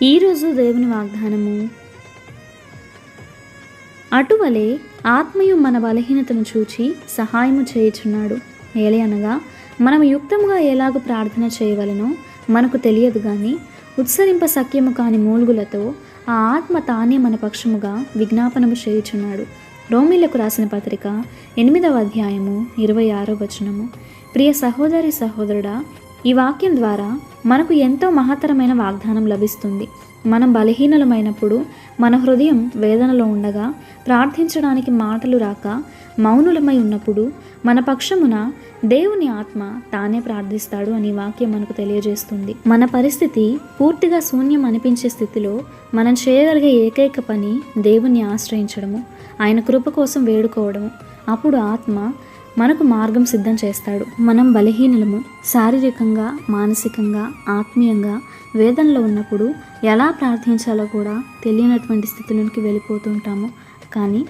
ఈరోజు దేవుని వాగ్దానము, అటువలే ఆత్మయు మన బలహీనతను చూచి సహాయము చేయుచున్నాడు. ఏలయనగా మనము యుక్తముగా ఎలాగూ ప్రార్థన చేయవలనో మనకు తెలియదు గాని ఉత్సరింప సఖ్యము కాని మూల్గులతో ఆ ఆత్మ తానే మన పక్షముగా విజ్ఞాపనము చేయుచున్నాడు. రోమీలకు రాసిన పత్రిక 8వ అధ్యాయము 26వ వచనము. ప్రియ సహోదరి సహోదరుడా, ఈ వాక్యం ద్వారా మనకు ఎంతో మహత్తరమైన వాగ్దానం లభిస్తుంది. మనం బలహీనలమైనప్పుడు, మన హృదయం వేదనలో ఉండగా, ప్రార్థించడానికి మాటలు రాక మౌనులమై ఉన్నప్పుడు మన పక్షమున దేవుని ఆత్మ తానే ప్రార్థిస్తాడు అని వాక్యం మనకు తెలియజేస్తుంది. మన పరిస్థితి పూర్తిగా శూన్యం అనిపించే స్థితిలో మనం చేయగలిగే ఏకైక పని దేవుణ్ణి ఆశ్రయించడము, ఆయన కృప కోసం వేడుకోవడము. అప్పుడు ఆత్మ మనకు మార్గం సిద్ధం చేస్తాడు. మనం బలహీనలము, శారీరకంగా, మానసికంగా, ఆత్మీయంగా వేదనలో ఉన్నప్పుడు ఎలా ప్రార్థించాలో కూడా తెలియనటువంటి స్థితిలోనికి వెళ్ళిపోతుంటాము. కానీ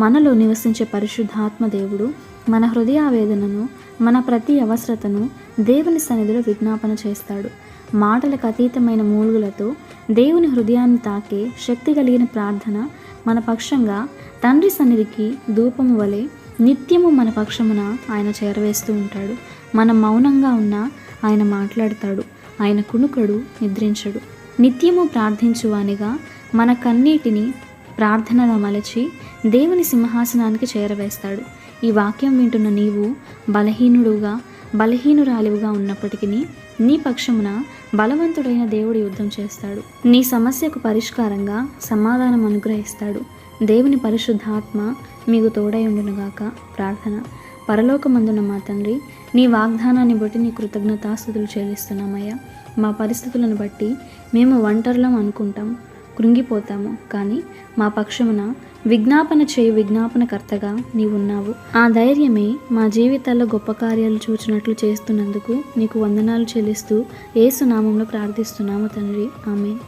మనలో నివసించే పరిశుద్ధాత్మ దేవుడు మన హృదయావేదనను, మన ప్రతి అవసరతను దేవుని సన్నిధిలో విజ్ఞాపన చేస్తాడు. మాటలకు అతీతమైన మూలుగులతో దేవుని హృదయాన్ని తాకే శక్తి కలిగిన ప్రార్థన మన పక్షంగా తండ్రి సన్నిధికి ధూపము వలె నిత్యము మన పక్షమున ఆయన చేరవేస్తూ ఉంటాడు. మనం మౌనంగా ఉన్నా ఆయన మాట్లాడతాడు. ఆయన కునుకడు, నిద్రించడు. నిత్యము ప్రార్థించువానిగా మన కన్నీటిని ప్రార్థనగా మలచి దేవుని సింహాసనానికి చేరవేస్తాడు. ఈ వాక్యం వింటున్న నీవు బలహీనురాలివిగా ఉన్నప్పటికీ నీ పక్షమున బలవంతుడైన దేవుడు యుద్ధం చేస్తాడు. నీ సమస్యకు పరిష్కారంగా సమాధానం అనుగ్రహిస్తాడు. దేవుని పరిశుద్ధాత్మ మీకు తోడై ఉండునుగాక. ప్రార్థన. పరలోకమందున మా తండ్రి, నీ వాగ్దానాన్ని బట్టి నీ కృతజ్ఞతాస్తుతులు చెల్లిస్తున్నామయ్యా. మా పరిస్థితులను బట్టి మేము ఒంటరిలం అనుకుంటాం, కృంగిపోతాము. కానీ మా పక్షమున విజ్ఞాపన చేయు విజ్ఞాపనకర్తగా నీవున్నావు. ఆ ధైర్యమే మా జీవితాల్లో గొప్ప కార్యాలు చూచినట్లు చేస్తున్నందుకు నీకు వందనాలు చెల్లిస్తూ యేసు నామంలో ప్రార్థిస్తున్నాము తండ్రి. ఆమేన్.